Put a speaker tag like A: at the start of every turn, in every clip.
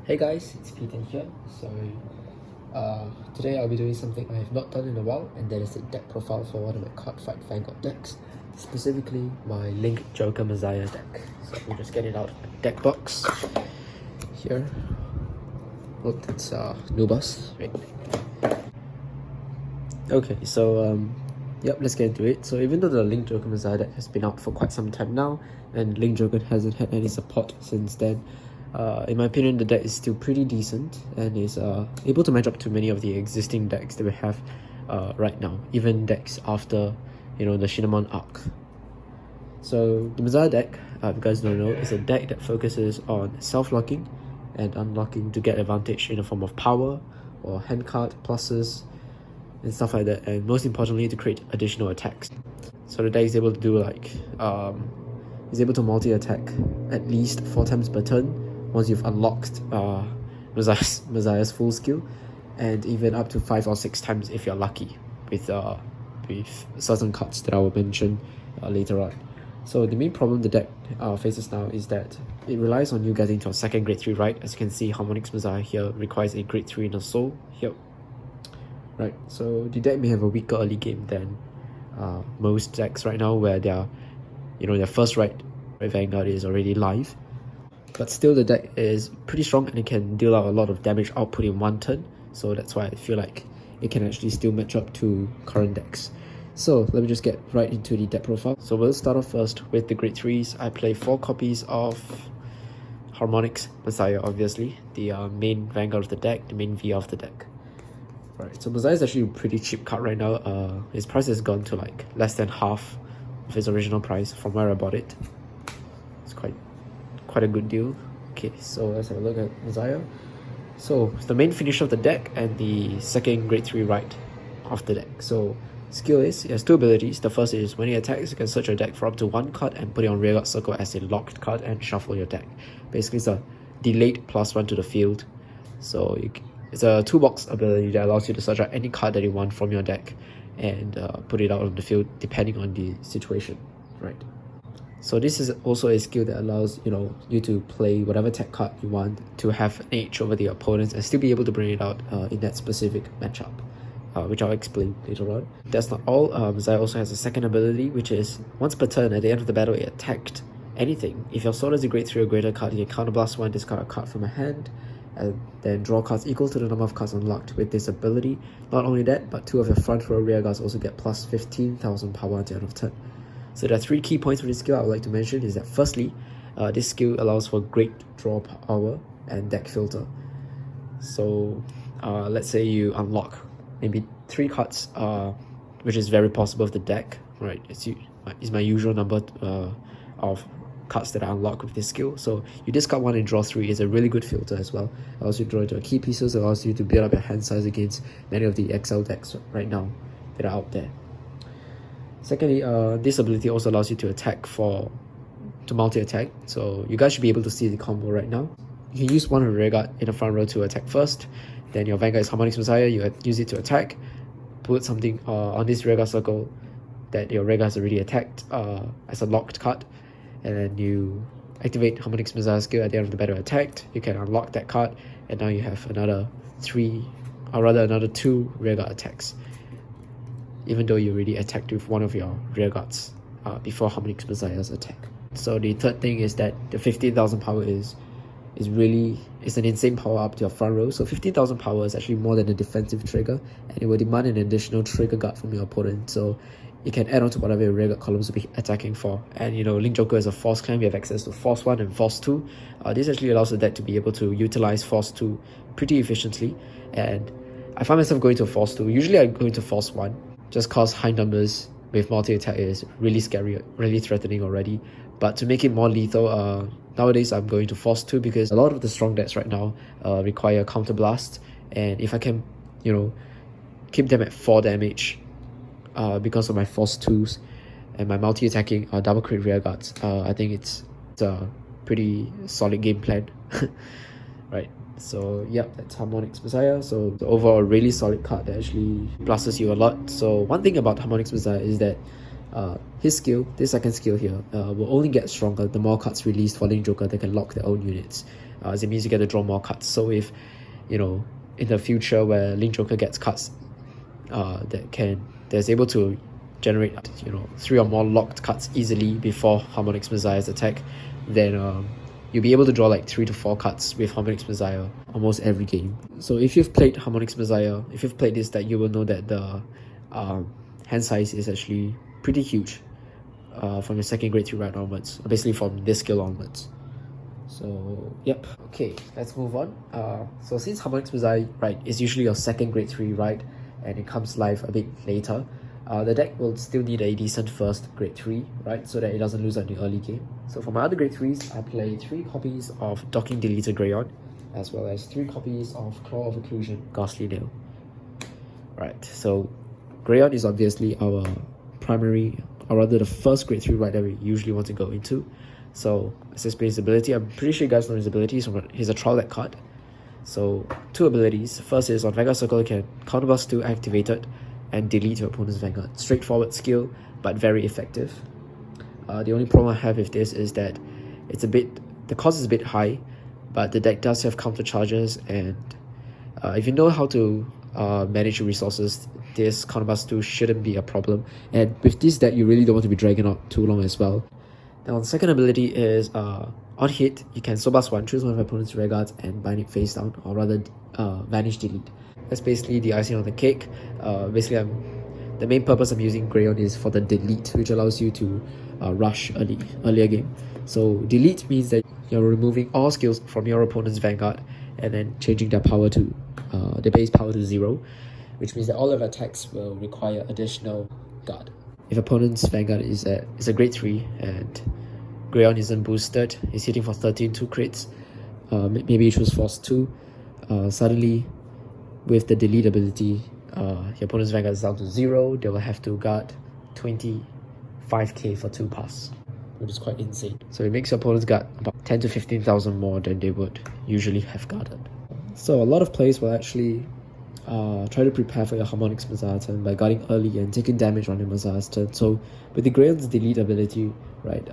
A: Hey guys, it's Peter here. So today I'll be doing something I have not done in a while, and that is a deck profile for one of my Cardfight Vanguard decks, specifically my Link Joker Messiah deck. So we'll just get it out of my deck box here. Oh, that's Nubus, right? Okay, so yep, let's get into it. So even though the Link Joker Messiah deck has been out for quite some time now, and Link Joker hasn't had any support since then, in my opinion, the deck is still pretty decent and is able to match up to many of the existing decks that we have right now, even decks after, the Shinamon arc. So the Messiah deck, if you guys don't know, is a deck that focuses on self-locking and unlocking to get advantage in the form of power or hand card pluses and stuff like that, and most importantly to create additional attacks. So the deck is able to do is able to multi-attack at least 4 times per turn once you've unlocked Messiah's full skill, and even up to 5 or 6 times if you're lucky with certain cards that I will mention later on. So the main problem the deck faces now is that it relies on you getting to a second grade 3 right. As you can see, Harmonix Messiah here requires a grade 3 in a soul here. Right, so the deck may have a weaker early game than most decks right now, where their first right Vanguard is already live. But still, the deck is pretty strong and it can deal out a lot of damage output in 1 turn. So that's why I feel like it can actually still match up to current decks. So let me just get right into the deck profile. So we'll start off first with the grade 3s. I play 4 copies of Harmonix Messiah, obviously, the main Vanguard of the deck, the main V of the deck. Right, so Messiah is actually a pretty cheap card right now. His price has gone to like less than half of his original price from where I bought it. It's quite a good deal. Okay, so let's have a look at Messiah. So it's the main finish of the deck and the second grade 3 right of the deck. So skill is, it has 2 abilities. The first is when he attacks, you can search your deck for up to 1 card and put it on rearguard circle as a locked card and shuffle your deck. Basically it's a delayed +1 to the field. So it's a 2-box ability that allows you to search out any card that you want from your deck and put it out on the field depending on the situation, right? So this is also a skill that allows you to play whatever tech card you want to have an edge over the opponents and still be able to bring it out in that specific matchup, which I'll explain later on. That's not all. Messiah also has a second ability, which is once per turn at the end of the battle it attacked anything. If your sword is a grade 3 or greater card, you can counterblast 1, discard a card from a hand, and then draw cards equal to the number of cards unlocked with this ability. Not only that, but 2 of your front row rear guards also get plus 15,000 power at the end of turn. So there are 3 key points for this skill I would like to mention. Is that firstly, this skill allows for great draw power and deck filter. So let's say you unlock maybe 3 cards, which is very possible of the deck, right? It's my usual number of cards that I unlock with this skill. So you discard 1 and draw 3 is a really good filter as well. It allows you to draw into key pieces, allows you to build up your hand size against many of the XL decks right now that are out there. Secondly, this ability also allows you to to multi-attack. So you guys should be able to see the combo right now. You can use 1 rearguard in the front row to attack first. Then your Vanguard is Harmonix Messiah, you use it to attack. Put something on this rearguard circle that your rearguard has already attacked as a locked card. And then you activate Harmonix Messiah skill at the end of the battle attacked. You can unlock that card, and now you have another 2 rearguard attacks, even though you already attacked with 1 of your rearguards before Harmonix Messiah's attack. So the third thing is that the 15,000 power is an insane power up to your front row. So 15,000 power is actually more than a defensive trigger, and it will demand an additional trigger guard from your opponent. So it can add on to whatever your rearguard columns will be attacking for. And Link Joker is a Force clan. We have access to Force 1 and Force 2. This actually allows the deck to be able to utilize Force 2 pretty efficiently. And I find myself going to Force 2. Usually I go into Force 1, just cause high numbers with multi-attack is really scary, really threatening already. But to make it more lethal, nowadays I'm going to Force 2 because a lot of the strong decks right now require counterblast, and if I can keep them at 4 damage because of my Force 2s and my multi-attacking double crit rear guards, I think it's a pretty solid game plan. Right, so yeah, that's Harmonix Messiah. So the overall really solid card that actually pluses you a lot. So one thing about Harmonix Messiah is that his skill, this second skill here, will only get stronger the more cards released for Link Joker that can lock their own units. as it means you get to draw more cards. So if, you know, in the future where Link Joker gets cards that's able to generate, you know, 3 or more locked cards easily before Harmonix Messiah's attack, then you'll be able to draw like 3 to 4 cards with Harmonix Messiah almost every game. So if you've played Harmonix Messiah, if you've played this deck, you will know that the hand size is actually pretty huge from your second grade 3 right onwards, basically from this skill onwards. So yep, okay, let's move on. So since Harmonix Messiah right is usually your second grade 3 right, and it comes live a bit later, the deck will still need a decent first grade 3 right, so that it doesn't lose out in the early game. So for my other grade 3s, I play 3 copies of Docking Deleter Greyon, as well as 3 copies of Claw of Occlusion Ghastly Nail. Right, so Greyon is obviously our primary, or rather the first grade 3 right that we usually want to go into. So let's explain his ability. I'm pretty sure you guys know his abilities. He's a trial deck card. So 2 abilities. First is on Vanguard Circle, you can counterblast 2 activated and delete your opponent's Vanguard. Straightforward skill, but very effective. The only problem I have with this is that the cost is a bit high, but the deck does have counter charges, and if you know how to manage your resources, this counterblast 2 shouldn't be a problem. And with this deck, you really don't want to be dragging out too long as well. Now, the second ability is on hit, you can Soul Blast 1, choose one of your opponent's rear guards and bind it face down, or rather vanish delete. That's basically the icing on the cake. Basically, the main purpose of using Greyon is for the delete, which allows you to rush earlier game. So delete means that you're removing all skills from your opponent's Vanguard and then changing their power to the base power to 0, which means that all of attacks will require additional guard. If opponent's Vanguard is a grade 3 and Greyon isn't boosted, he's hitting for 13 2 crits, maybe you choose Force 2, suddenly with the delete ability, your opponent's Vanguard is down to 0, they will have to guard 25k for 2 pass, which is quite insane. So it makes your opponent's guard about 10 to 15,000 more than they would usually have guarded. So a lot of players will actually try to prepare for your Harmonix Messiah turn by guarding early and taking damage on your Messiah's turn. So with the Greyon's delete ability, right,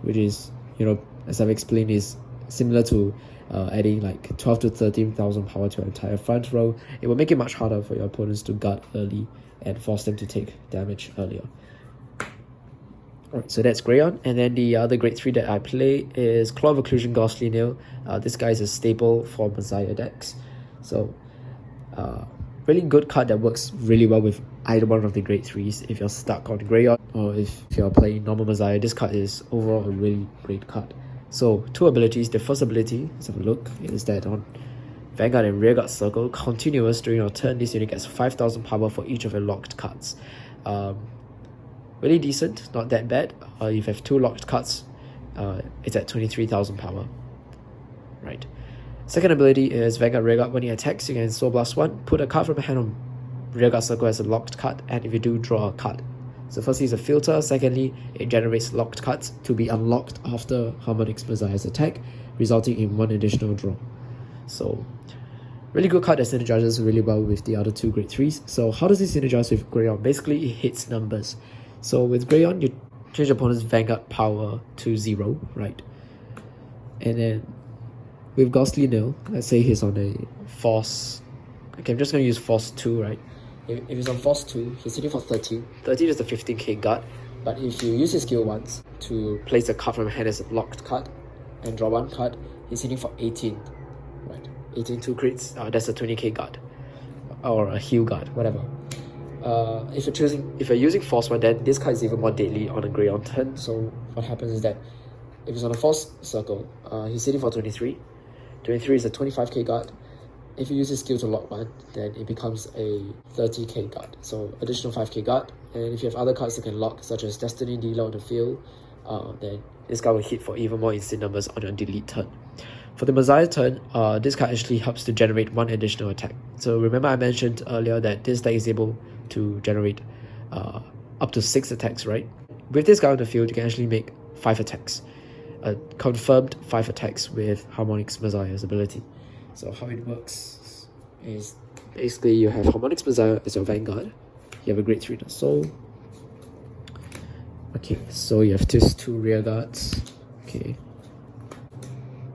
A: which is, you know, as I've explained, is similar to adding like 12 to 13,000 power to your entire front row, it will make it much harder for your opponents to guard early and force them to take damage earlier. Alright, so that's Greyon, and then the other grade 3 that I play is Claw of Occlusion Ghastly Nail. This guy is a staple for Messiah decks. So really good card that works really well with either one of the grade 3s. If you're stuck on Greyon or if you're playing normal Messiah, this card is overall a really great card. So 2 abilities. The first ability, let's have a look, is that on Vanguard and Rearguard Circle, continuous during your turn, this unit gets 5,000 power for each of your locked cards. Really decent, not that bad. If you have 2 locked cards, it's at 23,000 power. Right. Second ability is Vanguard Rearguard. When he attacks, you can Soul Blast 1, put a card from your hand on Rearguard Circle as a locked card, and if you do, draw a card. So firstly, it's a filter. Secondly, it generates locked cards to be unlocked after Harmonix Messiah's attack, resulting in 1 additional draw. So really good card that synergizes really well with the other 2 grade 3s. So how does this synergize with Greyon? Basically, it hits numbers. So with Greyon, you change your opponent's Vanguard power to 0, right? And then with Ghastly Nail, let's say he's on a Force. Okay, I'm just going to use Force 2, right? If he's on Force 2, he's hitting for 13. 13 is the 15k guard, but if you use his skill once to place a card from your hand as a locked card and draw 1 card, he's hitting for 18, right? 18 2 crits, that's a 20k guard, or a heal guard, whatever. If you're using Force 1, then this card is even more deadly on a Greyon turn. So what happens is that if he's on a Force Circle, he's hitting for 23. 23 is a 25k guard. If you use his skill to lock 1, then it becomes a 30k guard, so additional 5k guard. And if you have other cards that can lock, such as Destiny Dealer on the field, then this guy will hit for even more instant numbers on your delete turn. For the Messiah turn, this card actually helps to generate 1 additional attack. So remember I mentioned earlier that this deck is able to generate up to 6 attacks, right? With this guy on the field, you can actually make 5 attacks. Confirmed 5 attacks with Harmonix Messiah's ability. So how it works is basically you have Harmonix Messiah as your Vanguard. You have a grade 3 Soul. Okay, so you have these 2 rear guards. Okay.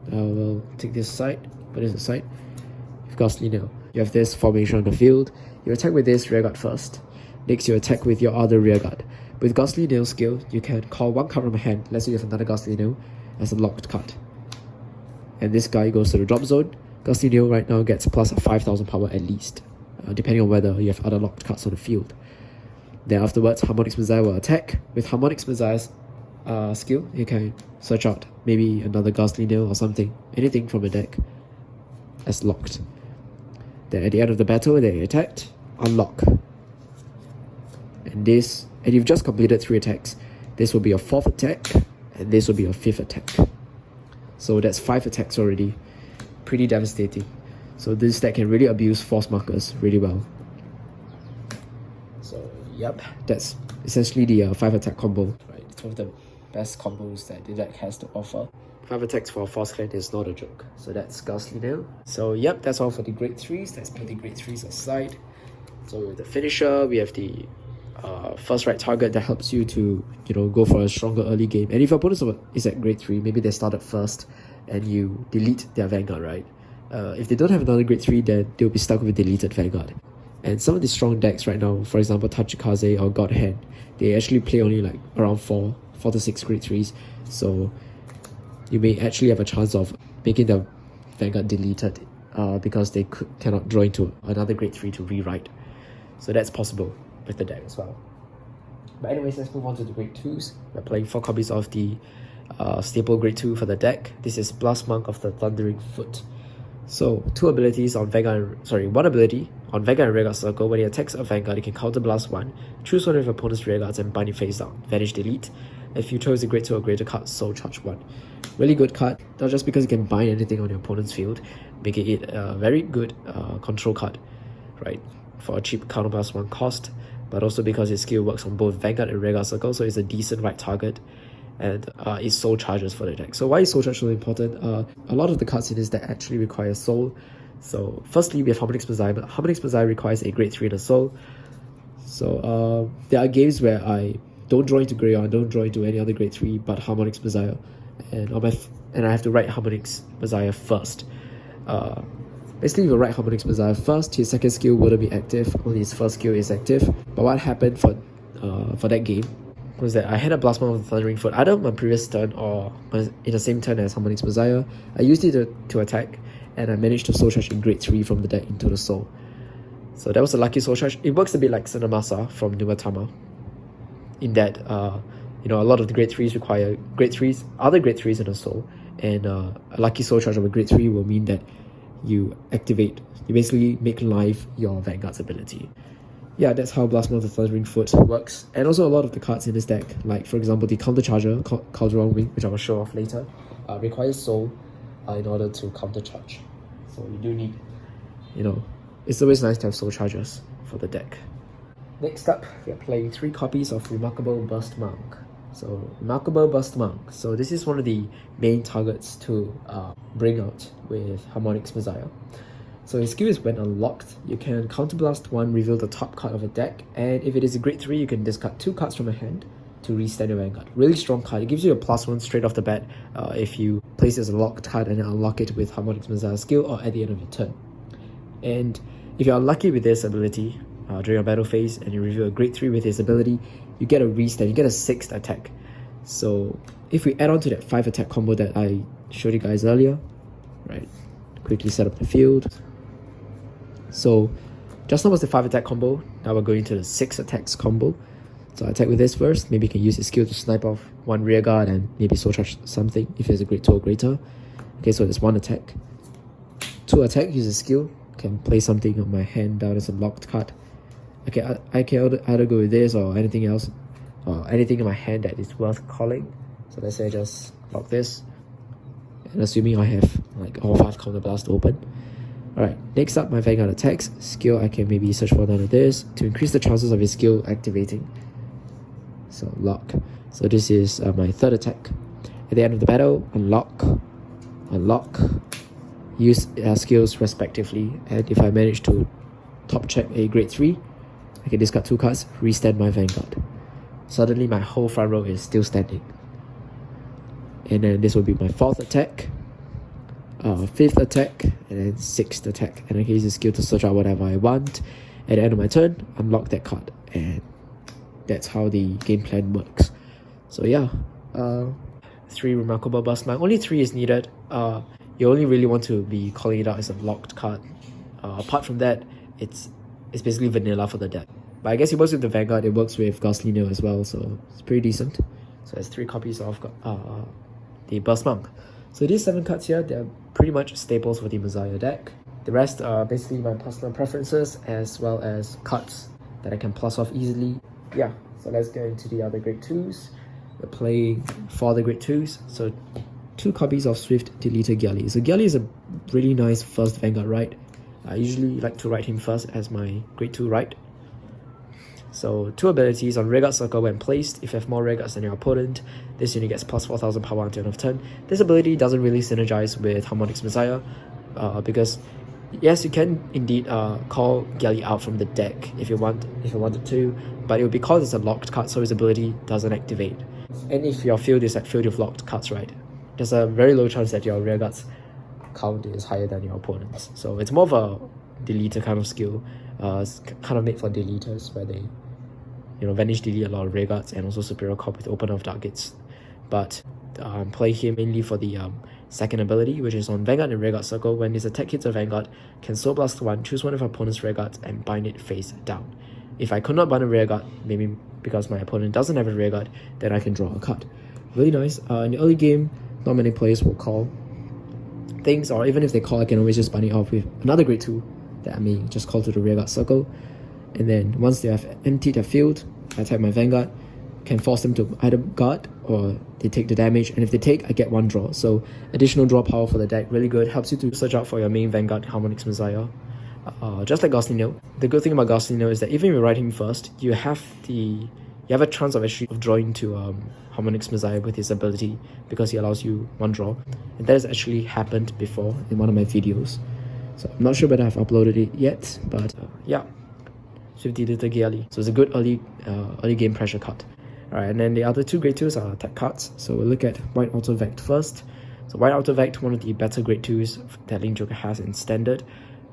A: We'll take this aside, put this aside. You've Ghastly Nail. You have this formation on the field. You attack with this rearguard first. Next, you attack with your other rearguard. With Ghastly Nail skill, you can call one card from a hand. Let's say you have another Ghastly Nail as a locked card. And this guy goes to the drop zone. Ghastly Nail right now gets plus 5,000 power at least, depending on whether you have other locked cards on the field. Then afterwards, Harmonix Messiah will attack. With Harmonix Messiah's skill, you can search out maybe another Ghastly Nail or something, anything from the deck as locked. Then at the end of the battle, they attacked, unlock. And you've just completed 3 attacks. This will be your 4th attack, and this will be your 5th attack. So that's 5 attacks already. Pretty devastating. So this deck can really abuse force markers really well. So yep, that's essentially the 5 attack combo. Right, it's one of the best combos that the deck has to offer. 5 attacks for a force clan is not a joke. So that's Ghastly Nail. So yep, that's all for the grade 3s. Let's put the grade 3s aside. So with the finisher, we have the first right target that helps you to go for a stronger early game. And if your opponent is at grade 3, maybe they started first and you delete their Vanguard, right? If they don't have another grade 3, then they'll be stuck with deleted Vanguard. And some of the strong decks right now, for example Tachikaze or God Hand, they actually play only like around 4 to 6 grade 3s. So you may actually have a chance of making the Vanguard deleted because they cannot draw into another grade 3 to rewrite. So that's possible with the deck as well. But anyways, let's move on to the grade 2s. We're playing 4 copies of the staple grade 2 for the deck. This is Blast Monk of the Thundering Foot. So 2 abilities on Vanguard, 1 ability on Vanguard and Rearguard Circle. When he attacks a Vanguard, he can counter blast 1, choose one of your opponent's Rearguards and bind it face down, vanish delete. If you chose a grade 2 or greater card, soul charge 1. Really good card, not just because you can bind anything on your opponent's field, making it a very good control card, right, for a cheap counter blast 1 cost, but also because his skill works on both Vanguard and Rearguard Circle, so it's a decent right target, and it soul charges for the deck. So why is soul charge so important? A lot of the cards in this deck actually require soul. So firstly, we have Harmonix Messiah, but Harmonix Messiah requires a grade 3 and a soul. So there are games where I don't draw into Greyon, don't draw into any other grade 3 but Harmonix Messiah, and I have to write Harmonix Messiah first. Basically, if you write Harmonix Messiah first, his second skill wouldn't be active, only his first skill is active. But what happened for that game was that I had a Blast Monk of the Thundering Foot either on my previous turn or in the same turn as Harmonix Messiah. I used it to attack, and I managed to soul charge in grade 3 from the deck into the soul. So that was a lucky soul charge. It works a bit like Tsunomasa from Numatama, in that a lot of the grade 3s require other grade 3s in a soul, and a lucky soul charge of a grade 3 will mean that you basically make live your Vanguard's ability. Yeah, that's how Blast Monk of the Thundering Foot works. And also a lot of the cards in this deck, like for example the Counter Charger, Calderon Wing, which I will show off later, requires soul in order to counter charge. So you do need, it's always nice to have soul chargers for the deck. Next up, we are playing 3 copies of Remarkable Burst Monk. So Remarkable Burst Monk. So this is one of the main targets to bring out with Harmonix Messiah. So his skill is when unlocked, you can counterblast 1, reveal the top card of a deck, and if it is a grade 3, you can discard 2 cards from a hand to restand your Vanguard. Really strong card. It gives you a +1 straight off the bat if you place it as a locked card and then unlock it with Harmonix Messiah skill or at the end of your turn. And if you're unlucky with this ability during your battle phase and you reveal a grade 3 with his ability, you get a restand, you get a 6th attack. So if we add on to that 5 attack combo that I showed you guys earlier, right, quickly set up the field. So just now was the 5 attack combo, now we're going to the 6 attacks combo. So I attack with this first, maybe you can use his skill to snipe off 1 rear guard and maybe soul charge something if it's a grade 2 or greater. Okay, so there's 1 attack. 2 attack, use his skill, can play something on my hand down as a locked card. Okay, I can either go with this or anything else, or anything in my hand that is worth calling. So let's say I just lock this, and assuming I have like all 5 counter blasts open. Alright, next up my Vanguard attacks. Skill, I can maybe search for none of this to increase the chances of his skill activating. So lock. So this is my 3rd attack. At the end of the battle, unlock, use skills respectively, and if I manage to top check a grade 3, I can discard 2 cards, restand my Vanguard. Suddenly my whole front row is still standing. And then this will be my 4th attack. 5th attack, and then 6th attack, and I can use the skill to search out whatever I want. At the end of my turn, unlock that card, and that's how the game plan works. So yeah, 3 remarkable burst mine. Only 3 is needed. You only really want to be calling it out as a locked card. Apart from that, it's basically vanilla for the deck. But I guess it works with the Vanguard, it works with Ghastly Nail as well, so it's pretty decent. So there's 3 copies of the Burst Monk. So these 7 cards here, they're pretty much staples for the Messiah deck. The rest are basically my personal preferences as well as cards that I can plus off easily. Yeah, so let's get into the other grade 2s. We're playing 4 other grade 2s. So 2 copies of Swift Deleter Gyali. So Gyali is a really nice first Vanguard ride. I usually like to ride him first as my grade 2 ride. So 2 abilities on Rearguard Circle when placed. If you have more Rearguards than your opponent, this unit gets plus 4000 power until end of turn. This ability doesn't really synergize with Harmonix Messiah because yes, you can indeed call Gyali out from the deck if you wanted to, but it will be called as a locked card, so his ability doesn't activate. And if your field is filled with locked cards, right, there's a very low chance that your Rearguard's count is higher than your opponent's. So it's more of a deleter kind of skill. It's kind of made for deleters where they, vanish delete a lot of Rearguards and also Superior Corp with Opener of Dark Gates. But play here mainly for the second ability, which is on Vanguard and Rearguard Circle. When this attack hits a Vanguard, can Soul Blast 1, choose one of our opponent's Rearguards and bind it face down. If I could not bind a Rearguard, maybe because my opponent doesn't have a Rearguard, then I can draw a card. Really nice. In the early game, not many players will call things, or even if they call, I can always just bind it off with another grade 2 that I may just call to the Rearguard Circle. And then once they have emptied their field, I attack my Vanguard, can force them to either guard or they take the damage, and if they take, I get 1 draw. So additional draw power for the deck, really good. Helps you to search out for your main Vanguard, Harmonix Messiah. Just like Ghastly Nail. The good thing about Ghastly Nail is that even if you ride him first, you have a chance of drawing to Harmonix Messiah with his ability, because he allows you 1 draw. And that has actually happened before in one of my videos. So I'm not sure whether I've uploaded it yet, but yeah. Swift Deleter Gyali. So it's a good early game pressure card. Alright, and then the other 2 grade 2s are attack cards. So we'll look at White Auto Vect first. So White Auto Vect, one of the better grade 2s that Link Joker has in standard.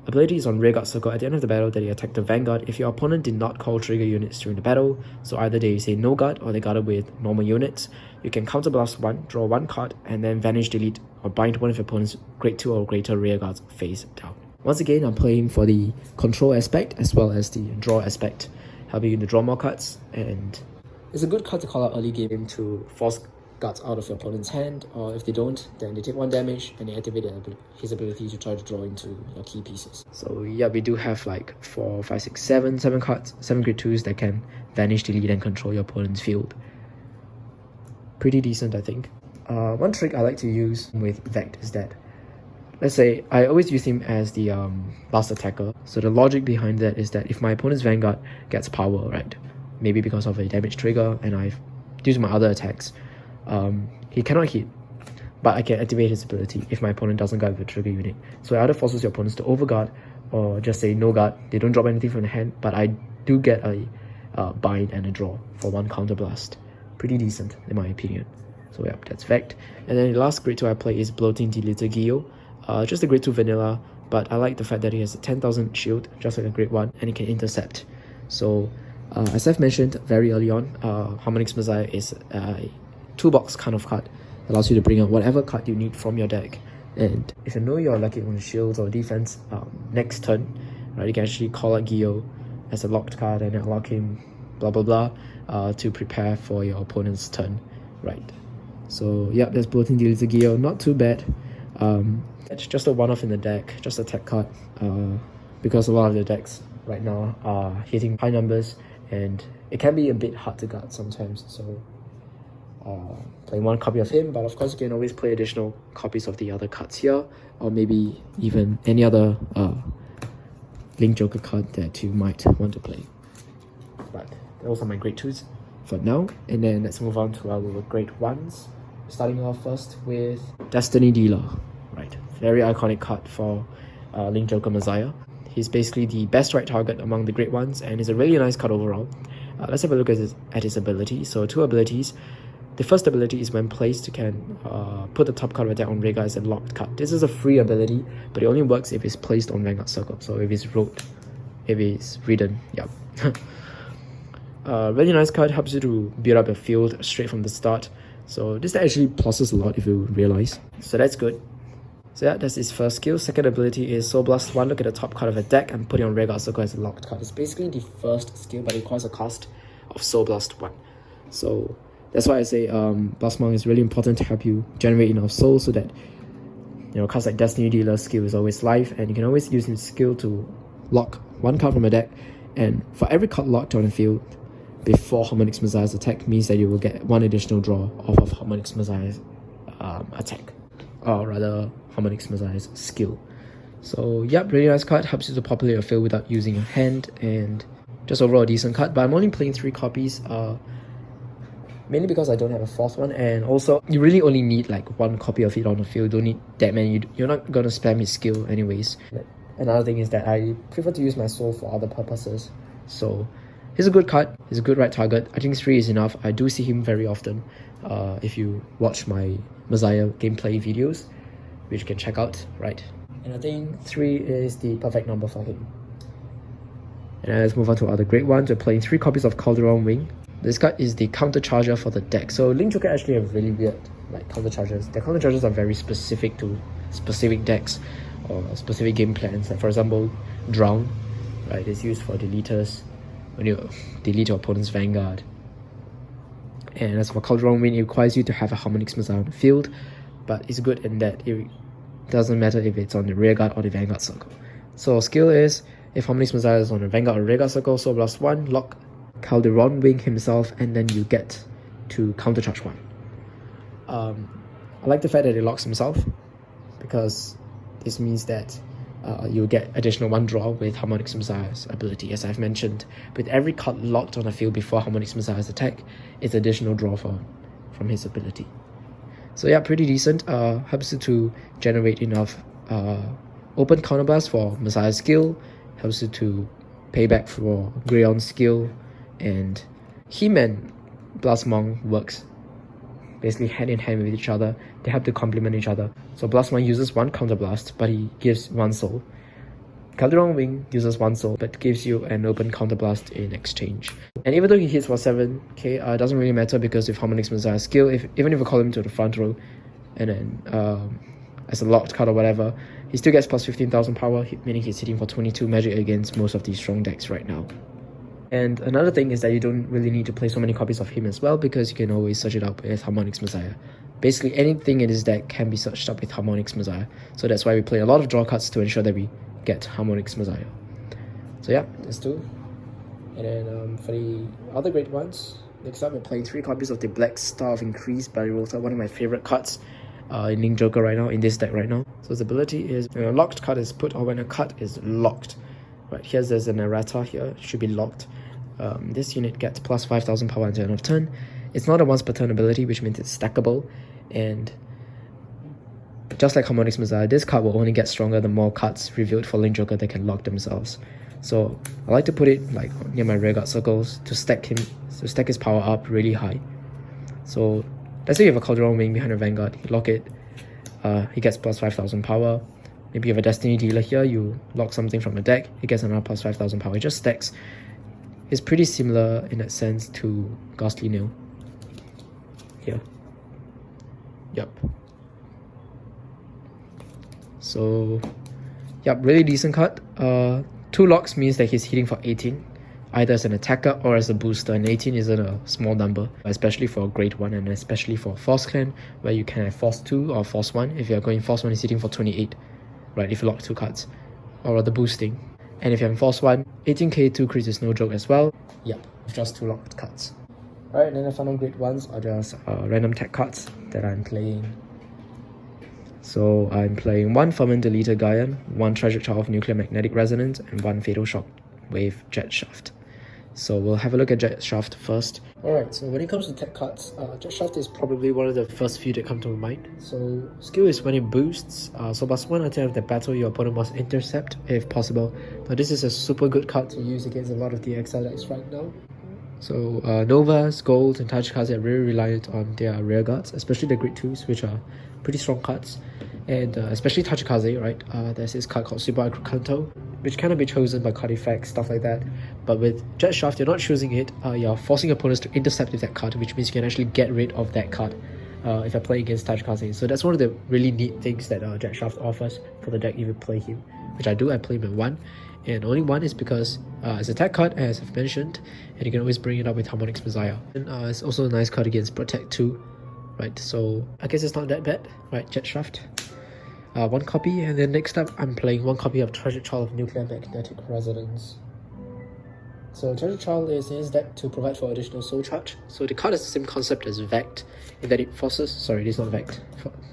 A: Ability is on Rearguard Circle. At the end of the battle that you attack the Vanguard, if your opponent did not call trigger units during the battle, so either they say no guard or they guarded with normal units, you can counterblast 1, draw 1 card, and then vanish, delete, or bind one of your opponent's grade 2 or greater Rearguards face down. Once again, I'm playing for the control aspect as well as the draw aspect, helping you to draw more cards, and it's a good card to call out early game to force guards out of your opponent's hand, or if they don't, then they take 1 damage and they activate his ability to try to draw into your key pieces. So yeah, we do have like 4, 5, 6, 7 cards, 7 grade 2s that can vanish, delete, and control your opponent's field. Pretty decent, I think. One trick I like to use with Vect is that, let's say, I always use him as the last attacker. So the logic behind that is that if my opponent's Vanguard gets power, right, maybe because of a damage trigger, and I've used my other attacks, he cannot hit, but I can activate his ability if my opponent doesn't guard with a trigger unit. So it either forces your opponents to overguard or just say no guard. They don't drop anything from the hand, but I do get a bind and a draw for 1 counterblast. Pretty decent in my opinion. So yeah, that's Vect. And then the last grade 2 I play is Bloating Deleter Gio. Just a grade 2 vanilla, but I like the fact that he has a 10,000 shield, just like a grade 1, and he can intercept. So as I've mentioned very early on, Harmonix Messiah is a toolbox kind of card. Allows you to bring out whatever card you need from your deck, and if you know you're lucky on shields or defense, next turn, right, you can actually call out Gio as a locked card and unlock him, blah blah blah, to prepare for your opponent's turn, right? So yeah, there's Bloating Deleter Gio, not too bad. It's just a one-off in the deck, just a tech card, because a lot of the decks right now are hitting high numbers, and it can be a bit hard to guard sometimes. So play 1 copy of him, but of course you can always play additional copies of the other cards here, or maybe even any other Link Joker card that you might want to play. But those are my grade 2s for now, and then let's move on to our grade 1s. Starting off first with Destiny Dealer, right? Very iconic card for Link Joker Messiah. He's basically the best right target among the grade 1s, and is a really nice card overall. Let's have a look at his ability. So 2 abilities. The first ability is when placed, you can put the top card of a deck on Rhaegar as a locked card. This is a free ability, but it only works if it's placed on Vanguard Circle. So if it's wrote, if it's written, yeah. Really nice card, helps you to build up your field straight from the start. So this actually pluses a lot if you realize. So that's good. So yeah, that's his first skill. Second ability is Soul Blast 1. Look at the top card of a deck and put it on Rhaegar Circle as a locked card. It's basically the first skill, but it requires a cost of Soul Blast 1. So that's why I say Blast Monk is really important to help you generate enough soul so that, you know, cards like Destiny Dealer skill is always live, and you can always use his skill to lock one card from a deck. And for every card locked on the field before Harmonix Messiah's attack means that you will get one additional draw off of Harmonix Messiah's attack, or rather Harmonix Messiah's skill. So yep, really nice card, helps you to populate your field without using your hand, and just overall a decent card. But I'm only playing 3 copies, mainly because I don't have a 4th one, and also you really only need like 1 copy of it on the field. Don't need that many. You're not gonna spam his skill anyways. Another thing is that I prefer to use my soul for other purposes. So he's a good card, he's a good right target. I think 3 is enough. I do see him very often if you watch my Messiah gameplay videos, which you can check out, right? And I think 3 is the perfect number for him. And let's move on to other great ones. We're playing 3 copies of Calderon Wing. This card is the counter charger for the deck. So Link Joker actually have really weird like counter chargers. Their counter chargers are very specific to specific decks or specific game plans. Like for example, Drown, right? It's used for deleters when you delete your opponent's Vanguard. And as for Calderon Wing, it requires you to have a Harmonix Messiah on the field, but it's good in that it doesn't matter if it's on the Rearguard or the Vanguard Circle. So skill is, if Harmonix Messiah is on the Vanguard or Rearguard Circle, Soul Blast 1, lock Calderon Wing himself, and then you get to countercharge 1. I like the fact that it locks himself, because this means that you'll get additional 1 draw with Harmonix Messiah's ability. As I've mentioned, with every card locked on the field before Harmonix Messiah's attack, it's additional draw from his ability. So yeah, pretty decent. Helps you to generate enough open counterblast for Messiah's skill, helps you to pay back for Greon's skill, and him and Blast Monk works basically hand in hand with each other. They have to complement each other. So Blast Monk uses 1 counterblast, but he gives 1 soul. Calderon Wing uses 1 soul, but gives you an open counterblast in exchange. And even though he hits for 7k, it doesn't really matter, because with Harmonix Messiah's skill, even if you call him to the front row, and then as a locked card or whatever, he still gets plus 15,000 power, meaning he's hitting for 22 magic against most of these strong decks right now. And another thing is that you don't really need to play so many copies of him as well, because you can always search it up with Harmonix Messiah. Basically anything in this deck can be searched up with Harmonix Messiah. So that's why we play a lot of draw cards to ensure that we get Harmonix Messiah. So yeah, that's 2. And then for the other great ones, next up we're playing 3 copies of the Black Star of Increase by Rota, one of my favorite cards in Link Joker right now, in this deck right now. So its ability is when a locked card is put, or when a card is locked. Right, there's an errata here, it should be locked. This unit gets plus 5,000 power until end of turn. It's not a once per turn ability, which means it's stackable, and just like Harmonix Messiah, this card will only get stronger the more cards revealed for Link Joker that can lock themselves. So I like to put it like near my Rearguard circles to stack his power up really high. So let's say you have a Calderon Wing behind a Vanguard, you lock it, he gets plus 5,000 power. Maybe you have a Destiny Dealer here, you lock something from the deck, he gets another plus 5,000 power. It just stacks. It's pretty similar in that sense to Ghastly Nail here. Yep. So, yep, really decent card. 2 locks means that he's hitting for 18, either as an attacker or as a booster, and 18 isn't a small number, especially for a Grade 1 and especially for Force Clan, where you can have Force 2 or Force 1. If you're going Force 1, he's hitting for 28, right, if you lock 2 cards, or rather boosting. And if you have Force 1, 18k 2 crits is no joke as well. Yep, with just 2 locked cards. Alright, and then the final Grade 1s are just random tech cards that I'm playing. So I'm playing 1 Ferment Deleter Gaian, 1 Treasure Child of Nuclear Magnetic Resonance, and 1 Fatal Shock Wave Jet Shaft. So we'll have a look at Jet Shaft first. Alright, so when it comes to tech cards, Jet Shaft is probably one of the first few that come to mind. So skill is when it boosts, so plus 1 until the battle your opponent must intercept if possible. Now this is a super good card to use against a lot of the XL decks right now. So Novas, Golds, and Tachikaze are very reliant on their rear guards, especially the grade 2s, which are pretty strong cards. And especially Tachikaze, right? There's this card called Super Kanto, which cannot be chosen by card effects, stuff like that. But with Jet Shaft, you're not choosing it. You're forcing opponents to intercept with that card, which means you can actually get rid of that card if you're playing against Tachikaze. So that's one of the really neat things that Jet Shaft offers for the deck if you play him, which I do. I play him in 1. And only 1 is because it's an attack card, as I've mentioned, and you can always bring it up with Harmonix Messiah. And it's also a nice card against Protect 2, right? So I guess it's not that bad, right? Jet Shaft. 1 copy, and then next up I'm playing 1 copy of Treasure Child of Nuclear Magnetic Resonance. So Treasure Child is in his deck to provide for additional soul charge. So the card has the same concept as Vect, in that it forces, sorry, this is not Vect,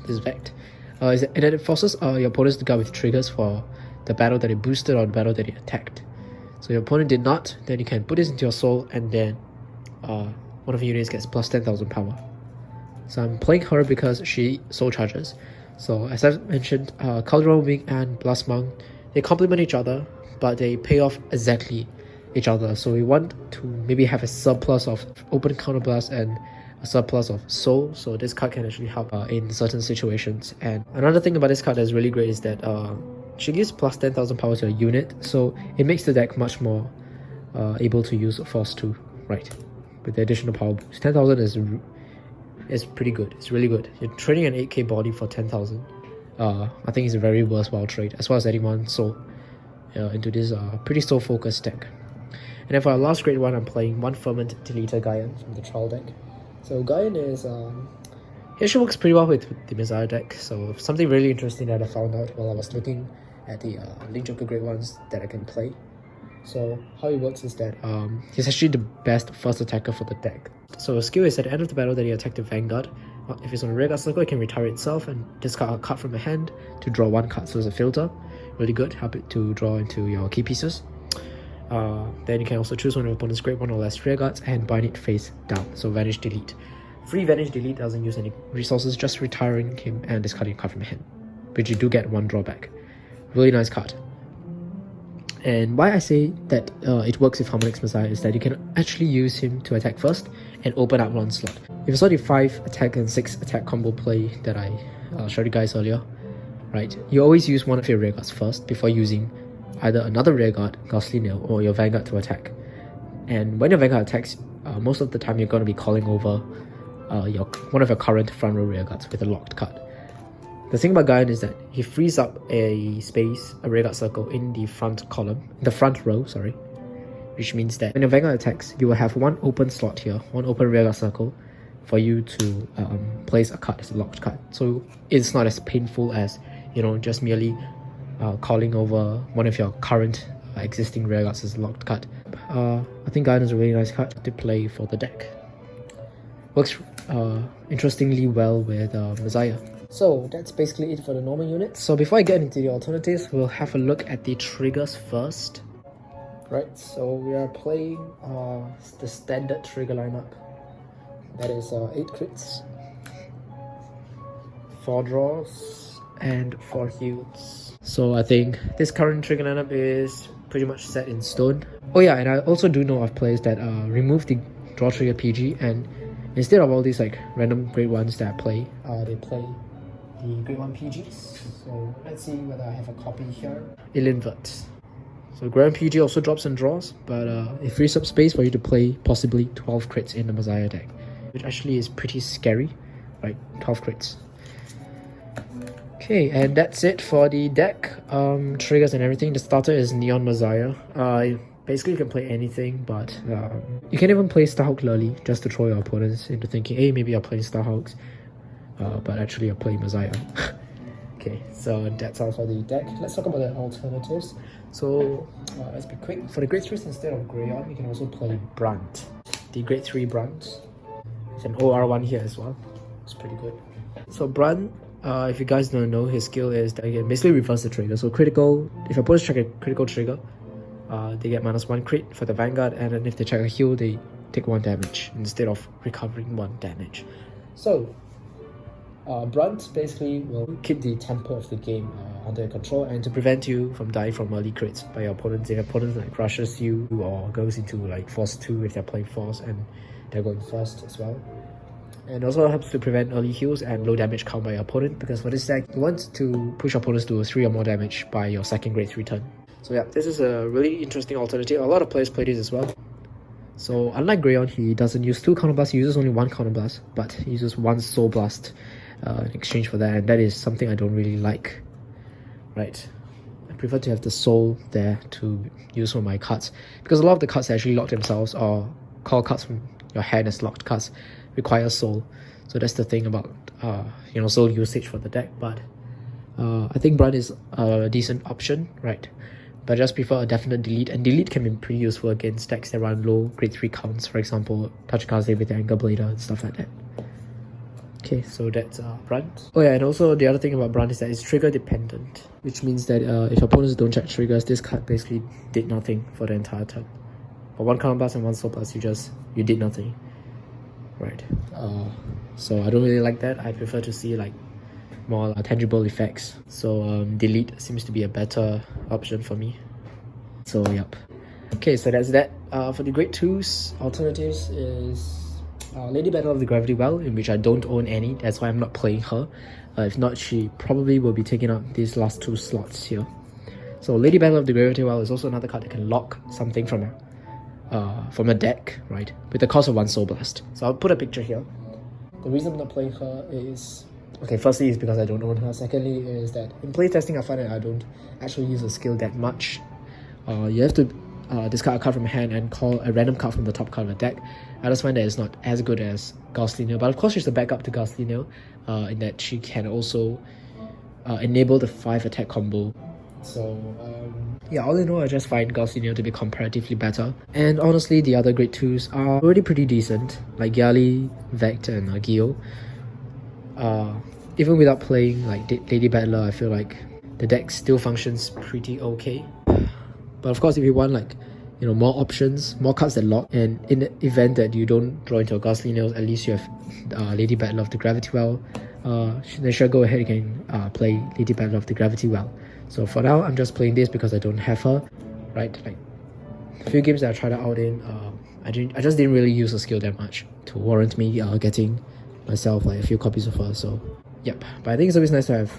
A: this is Vect. In that it forces your opponents to guard with triggers for the battle that it boosted or the battle that it attacked. So your opponent did not, then you can put this into your soul, and then one of your units gets plus 10,000 power. So I'm playing her because she soul charges. So as I've mentioned, Calderon Wing and Blast Monk, they complement each other, but they pay off exactly each other. So we want to maybe have a surplus of open counterblast and a surplus of soul. So this card can actually help in certain situations. And another thing about this card that's really great is that she gives plus 10,000 power to a unit, so it makes the deck much more able to use Force 2, right? With the additional power boost. 10,000 is pretty good. It's really good. You're trading an 8k body for 10,000. I think it's a very worthwhile trade, as well as adding 1 soul into this pretty soul focused deck. And then for our last grade 1, I'm playing 1 Ferment Deleter Gaian from the trial deck. So Gaian is he actually works pretty well with the Messiah deck. So something really interesting that I found out while I was looking at the Link Joker grade 1s that I can play. So how it works is that he's actually the best first attacker for the deck. So a skill is at the end of the battle that he attacked the Vanguard. If it's on a rear guard circle, it can retire itself and discard a card from a hand to draw 1 card. So it's a filter. Really good. Help it to draw into your key pieces. Then you can also choose one of your opponent's grade 1 or less rear guards and bind it face down. So Vanish Delete. Free Vanish Delete doesn't use any resources, just retiring him and discarding a card from a hand, which you do get 1 drawback. Really nice card. And why I say that it works with Harmonix Messiah is that you can actually use him to attack first and open up 1 slot. If you saw the 5 attack and 6 attack combo play that I showed you guys earlier, right? You always use one of your rear guards first before using either another rear guard, Ghostly Nail, or your Vanguard to attack. And when your Vanguard attacks, most of the time you're going to be calling over one of your current front row rear guards with a locked card. The thing about Gaian is that he frees up a space, a rear guard circle in the front column, the front row, sorry. Which means that when your Vanguard attacks, you will have 1 open slot here, 1 open rear guard circle for you to place a card as a locked card. So it's not as painful as, just merely calling over one of your current existing rear guards as a locked card. I think Gaian is a really nice card to play for the deck. Works interestingly well with Messiah. So that's basically it for the normal units. So before I get into the alternatives, we'll have a look at the triggers first. Right, so we are playing the standard trigger lineup. That is 8 crits, 4 draws, and 4 heals. So I think this current trigger lineup is pretty much set in stone. Oh yeah, and I also do know of players that remove the draw trigger PG, and instead of all these like random grade 1s that I play, they play the grade 1 PGs. So let's see whether I have a copy here. It inverts. So Grand PG also drops and draws, but it frees up space for you to play possibly 12 crits in the Messiah deck, which actually is pretty scary, right? 12 crits. Okay, and that's it for the deck. Triggers and everything. The starter is Neon Messiah. Basically you can play anything, but you can even play Starhawk Lurley just to throw your opponents into thinking, hey, maybe you're playing Starhawks, but actually you're playing Messiah. Okay, so that's all for the deck. Let's talk about the alternatives. So let's be quick. For the grade 3s, instead of Greyon, you can also play Brunt. The grade 3 Brunt. It's an OR1 here as well. It's pretty good. So Brunt, if you guys don't know, his skill is that you can basically reverse the trigger. So critical, if your opponents check a critical trigger, they get -1 crit for the Vanguard, and then if they check a heal, they take 1 damage instead of recovering 1 damage. So Brunt basically will keep the tempo of the game under control and to prevent you from dying from early crits by your opponents. If your opponent like rushes you or goes into like force 2 if they're playing force and they're going first as well. And also helps to prevent early heals and low damage count by your opponent, because for this deck you want to push your opponents to 3 or more damage by your second grade 3 turn. So yeah, this is a really interesting alternative. A lot of players play this as well. So unlike Greyon, he doesn't use 2 counter blasts, he uses only 1 counter blast, but he uses 1 soul blast in exchange for that, and that is something I don't really like. Right, I prefer to have the soul there to use for my cards, because a lot of the cards that actually lock themselves or call cards from your hand as locked cards require soul. So that's the thing about soul usage for the deck. But I think Brunt is a decent option, right? But I just prefer a definite delete, and delete can be pretty useful against decks that run low grade 3 counts, for example Tachikaze with the Anger Blader and stuff like that. Okay, so that's Brunt. Oh yeah, and also the other thing about Brunt is that it's trigger dependent, which means that if opponents don't check triggers, this card basically did nothing for the entire turn. For 1 counter blast and 1 soul blast, you did nothing, right? So I don't really like that. I prefer to see like more tangible effects. So delete seems to be a better option for me. So yep. Okay, so that's that. For the grade 2s, alternatives is Lady Battle of the Gravity Well, in which I don't own any. That's why I'm not playing her. If not, she probably will be taking up these last 2 slots here. So Lady Battle of the Gravity Well is also another card that can lock something from a deck, right? With the cost of 1 Soul Blast. So I'll put a picture here. The reason I'm not playing her is, okay, firstly is because I don't own her. Secondly is that in playtesting I find that I don't actually use a skill that much. You have to discard a card from hand and call a random card from the top card of a deck. I just find that it's not as good as Ghastly Nail, but of course she's a backup to Ghastly Nail in that she can also enable the 5 attack combo. So yeah, all in all I just find Ghastly Nail to be comparatively better. And honestly the other grade 2s are already pretty decent, like Yali, Vect and Gio. Even without playing like Lady Battler, I feel like the deck still functions pretty okay. But of course if you want like more options, more cards that lock, and in the event that you don't draw into a Ghastly Nails, at least you have Lady Battle of the Gravity Well, then sure, go ahead and can play Lady Battle of the Gravity Well. So for now I'm just playing this because I don't have her, right? Like a few games that I tried out in, I just didn't really use the skill that much to warrant me getting myself like a few copies of her. So yep, but I think it's always nice to have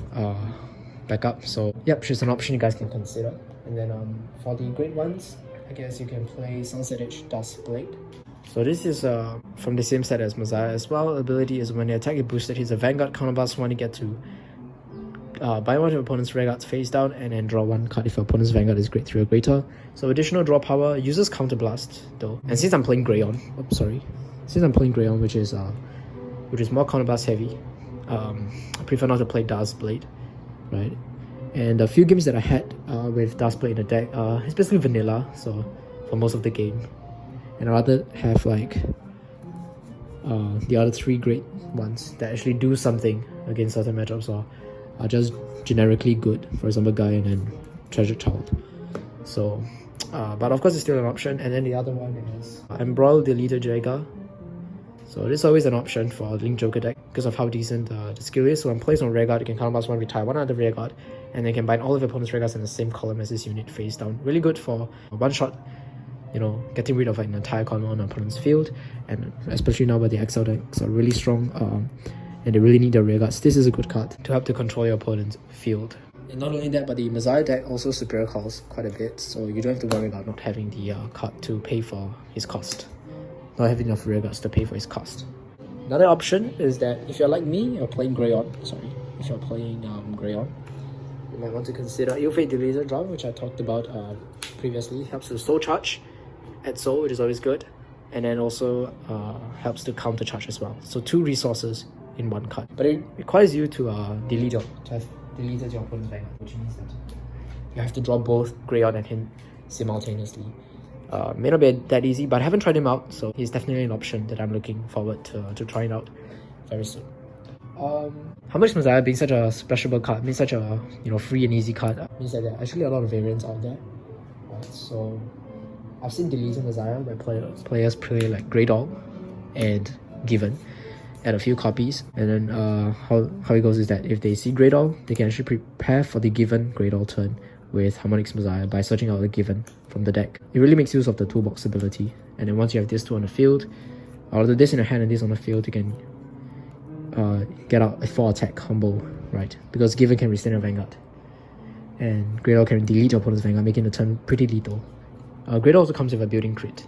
A: backup. So yep, she's an option you guys can consider. And then for the grade 1s, I guess you can play Sunset Edge Dust Blade. So this is from the same set as Messiah as well. Ability is when the attack is boosted, he's a Vanguard counterblast when you get to buy one of your opponent's rear guards face down and then draw 1 card if your opponent's Vanguard is grade 3 or greater. So additional draw power, uses counterblast though. And since I'm playing Greyon, which is more counterblast heavy, I prefer not to play Dust Blade, right? And a few games that I had with Dust Blade in the deck, it's basically vanilla, so for most of the game. And I'd rather have like the other 3 great ones that actually do something against certain matchups or are just generically good. For example, Gaia and Treasure Child. So, but of course it's still an option. And then the other one is Embroil Deleter Jaeger. So this is always an option for Link Joker deck because of how decent the skill is. So when placed on rear guard, you can counterblast 1, retire 1 other rear guard, and then can bind all of your opponent's rear guards in the same column as this unit face down. Really good for one shot, getting rid of an entire column on an opponent's field, and especially now where the XL decks are really strong and they really need their rear guards. This is a good card to help to control your opponent's field. And not only that, but the Messiah deck also superior calls quite a bit, so you don't have to worry about not having the card to pay for his cost. Not having enough rear guards to pay for his cost. Another option is that if you're like me, you're playing Greyon, you might want to consider Ill-Fate Deleter Drum, which I talked about previously. Helps to soul charge at soul, which is always good, and then also helps to counter charge as well. So 2 resources in 1 card, but it requires you to have deleted your opponent's Vanguard, which means that you have to draw both Greyon and him simultaneously. May not be that easy, but I haven't tried him out, so he's definitely an option that I'm looking forward to trying out very soon. Harmonious Messiah being such a splashable card, being such a free and easy card, means that there are actually a lot of variants out there. Right? So I've seen Deleter Messiah where players play like Grey Dog and Given, add a few copies, and then how it goes is that if they see Great All, they can actually prepare for the given Great All turn with Harmonics Messiah by searching out the given from the deck. It really makes use of the toolbox ability, and then once you have these two on the field, out of this in your hand and this on the field, you can get out a 4 attack combo, right? Because given can restrain your Vanguard, and Great All can delete your opponent's Vanguard, making the turn pretty lethal. Great All also comes with a building crit.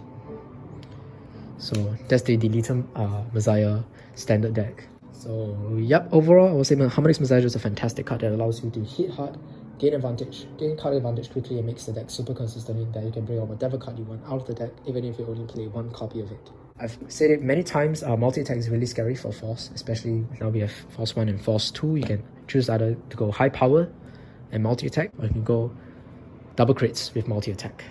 A: So that's the Deletum Messiah standard deck. So yep, overall I would say Harmonics Messiah is a fantastic card that allows you to hit hard, gain card advantage quickly, and makes the deck super consistent in that you can bring out whatever card you want out of the deck, even if you only play 1 copy of it. I've said it many times, multi-attack is really scary for Force, especially now we have Force 1 and Force 2. You can choose either to go high power and multi-attack, or you can go double crits with multi-attack.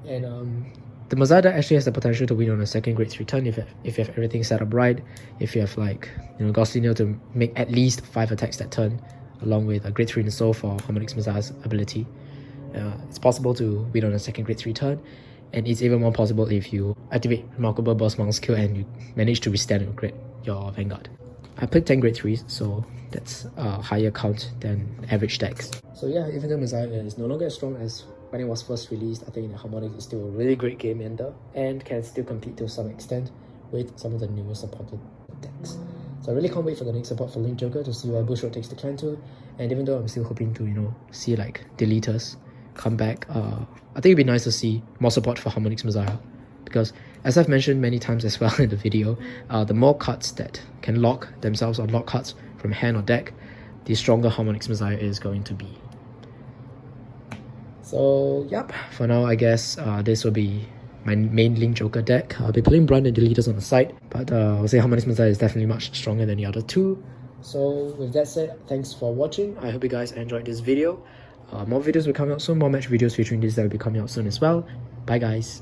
A: And the Messiah deck actually has the potential to win on a second grade 3 turn if you have everything set up right. If you have like, Goslinio to make at least 5 attacks that turn, along with a grade 3 in the soul for Harmonics Messiah's ability. It's possible to win on a second grade 3 turn, and it's even more possible if you activate Remarkable Boss Monk's skill and you manage to withstand and upgrade your Vanguard. I played 10 grade 3s, so that's a higher count than average decks. So yeah, even though Messiah is no longer as strong as when it was first released, I think Harmonics is still a really great game ender and can still compete to some extent with some of the newer supported decks. So I really can't wait for the next support for Link Joker to see where Bushroad takes the clan to. And even though I'm still hoping to, see like deleters come back, I think it'd be nice to see more support for Harmonics Messiah. Because as I've mentioned many times as well in the video, the more cards that can lock themselves or lock cards from hand or deck, the stronger Harmonics Messiah is going to be. So yep, for now I guess this will be my main Link Joker deck. I'll be playing Brunt and Deleters on the side, but I'll say Harmonics Messiah is definitely much stronger than the other two. So with that said, thanks for watching. I hope you guys enjoyed this video. More videos will come out soon, more match videos featuring this that will be coming out soon as well. Bye guys.